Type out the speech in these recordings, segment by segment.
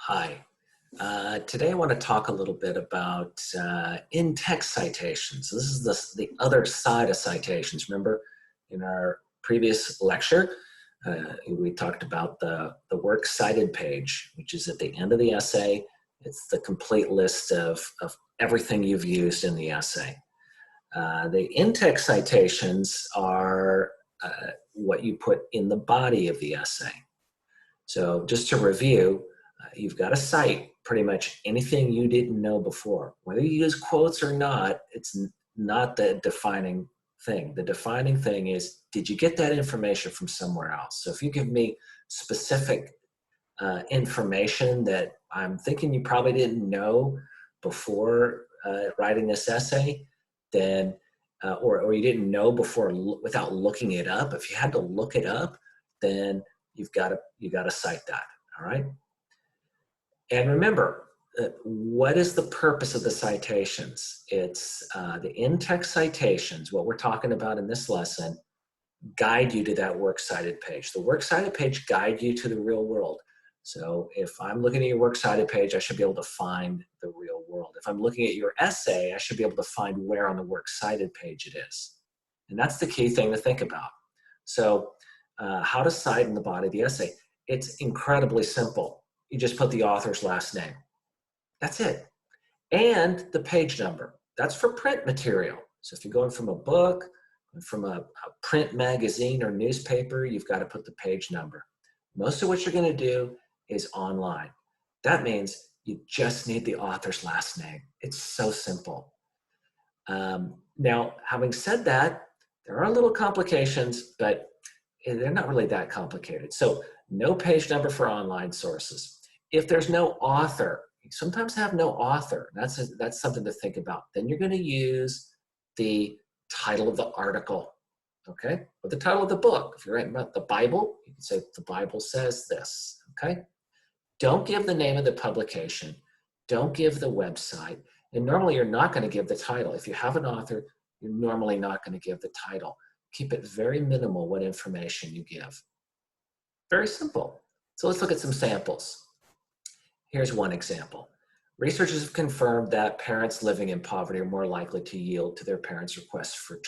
Hi. Today I want to talk a little bit about in-text citations. This is the other side of citations. Remember in our previous lecture, we talked about the works cited page, which is at the end of the essay. It's the complete list of everything you've used in the essay. The in-text citations are what you put in the body of the essay. So just to review, you've got to cite pretty much anything you didn't know before. Whether you use quotes or not, it's not the defining thing. The defining thing is, did you get that information from somewhere else? So if you give me specific information that I'm thinking you probably didn't know before writing this essay, then, or you didn't know before without looking it up, if you had to look it up, then you got to cite that. All right. And remember, what is the purpose of the citations? It's the in-text citations, what we're talking about in this lesson, guide you to that works cited page. The works cited page guide you to the real world. So if I'm looking at your works cited page, I should be able to find the real world. If I'm looking at your essay, I should be able to find where on the works cited page it is. And that's the key thing to think about. So how to cite in the body of the essay. It's incredibly simple. You just put the author's last name. That's it. And the page number. That's for print material. So if you're going from a book, from a print magazine or newspaper, you've got to put the page number. Most of what you're going to do is online. That means you just need the author's last name. It's so simple. Now, having said that, there are little complications, but they're not really that complicated. So no page number for online sources. If there's no author, you sometimes have no author. That's something to think about. Then you're going to use the title of the article, okay? Or the title of the book. If you're writing about the Bible, you can say the Bible says this, okay? Don't give the name of the publication. Don't give the website. And normally you're not going to give the title. If you have an author, you're normally not going to give the title. Keep it very minimal what information you give. Very simple. So let's look at some samples. Here's one example. Researchers have confirmed that parents living in poverty are more likely to yield to their parents' requests for a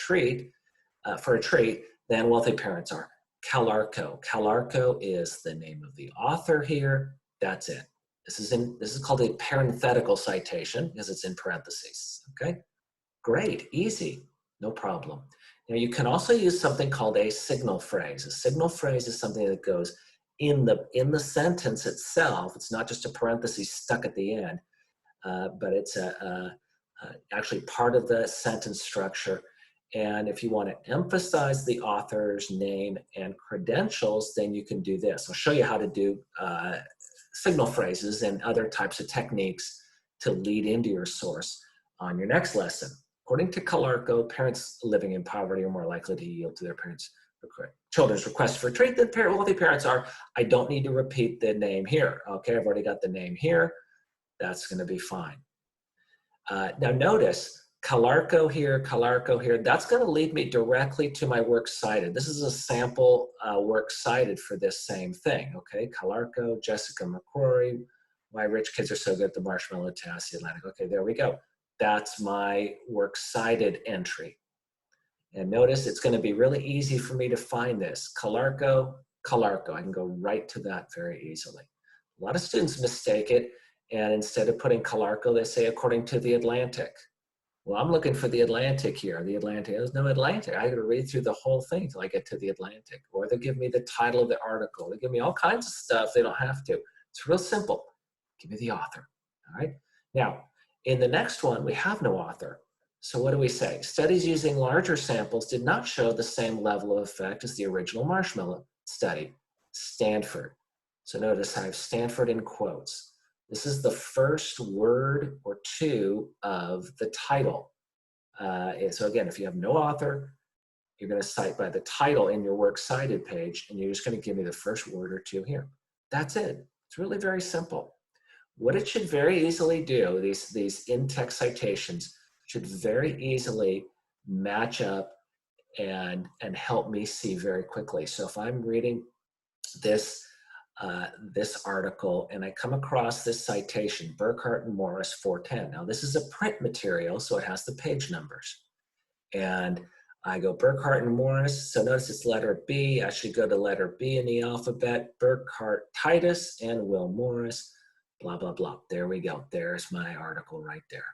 treat than wealthy parents are. Calarco. Calarco is the name of the author here. That's it. This is called a parenthetical citation because it's in parentheses. Okay, great, easy, no problem. Now you can also use something called a signal phrase. A signal phrase is something that goes in the sentence itself. It's not just a parenthesis stuck at the end, but it's actually part of the sentence structure. And if you want to emphasize the author's name and credentials, then you can do this. I'll show you how to do signal phrases and other types of techniques to lead into your source on your next lesson. According to Calarco, parents living in poverty are more likely to yield to their children's requests for treat than wealthy parents are. I don't need to repeat the name here. Okay, I've already got the name here. That's going to be fine. Now notice Calarco here, that's going to lead me directly to my works cited. This is a sample works cited for this same thing, okay? Calarco, Jessica McCrory, Why Rich Kids Are So Good at the Marshmallow Task, the Atlantic. Okay, there we go. That's my works cited entry. And notice it's going to be really easy for me to find this. Calarco. I can go right to that very easily. A lot of students mistake it, and instead of putting Calarco, they say according to the Atlantic. Well, I'm looking for the Atlantic here. The Atlantic, there's no Atlantic. I got to read through the whole thing till I get to the Atlantic. Or they give me the title of the article. They give me all kinds of stuff. They don't have to. It's real simple. Give me the author. All right. Now, in the next one, we have no author. So what do we say? Studies using larger samples did not show the same level of effect as the original marshmallow study. Stanford. So notice I have Stanford in quotes. This is the first word or two of the title. So again, if you have no author, you're going to cite by the title in your works cited page, and you're just going to give me the first word or two here. That's it. It's really very simple. What it should very easily do, these in-text citations should very easily match up and help me see very quickly. So if I'm reading this this article and I come across this citation, Burkhart and Morris 410. Now this is a print material, so it has the page numbers. And I go Burkhart and Morris, so notice it's letter B. I should go to letter B in the alphabet, Burkhart Titus and Will Morris, blah, blah, blah. There we go. There's my article right there.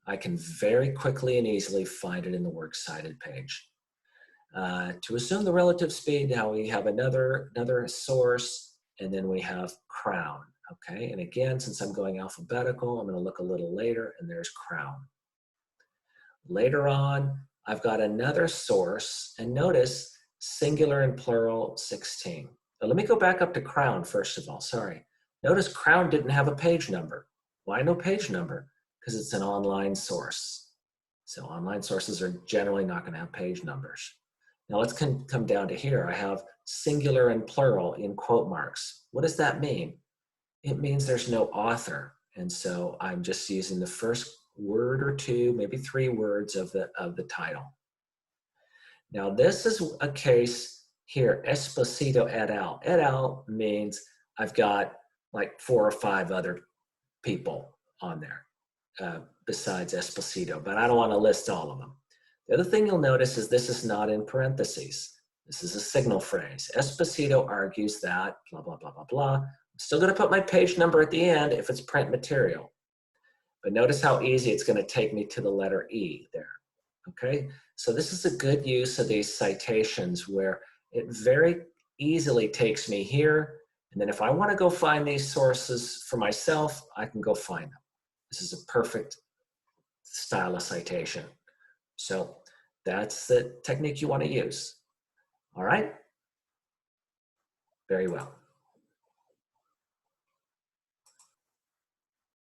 I can very quickly and easily find it in the works cited page. To assume the relative speed, now we have another source, and then we have Crown, okay? And again, since I'm going alphabetical, I'm gonna look a little later, and there's Crown. Later on, I've got another source, and notice singular and plural 16. Now let me go back up to Crown first of all, sorry. Notice Crown didn't have a page number. Why no page number? Because it's an online source. So online sources are generally not gonna have page numbers. Now let's come down to here. I have singular and plural in quote marks. What does that mean? It means there's no author. And so I'm just using the first word or two, maybe 3 words of the title. Now this is a case here, Esposito et al. Et al means I've got like 4 or 5 other people on there besides Esposito, but I don't want to list all of them. The other thing you'll notice is this is not in parentheses. This is a signal phrase. Esposito argues that blah, blah, blah, blah, blah. I'm still going to put my page number at the end if it's print material. But notice how easy it's going to take me to the letter E there. Okay? So this is a good use of these citations where it very easily takes me here. And then if I want to go find these sources for myself, I can go find them. This is a perfect style of citation. So that's the technique you want to use. All right? Very well.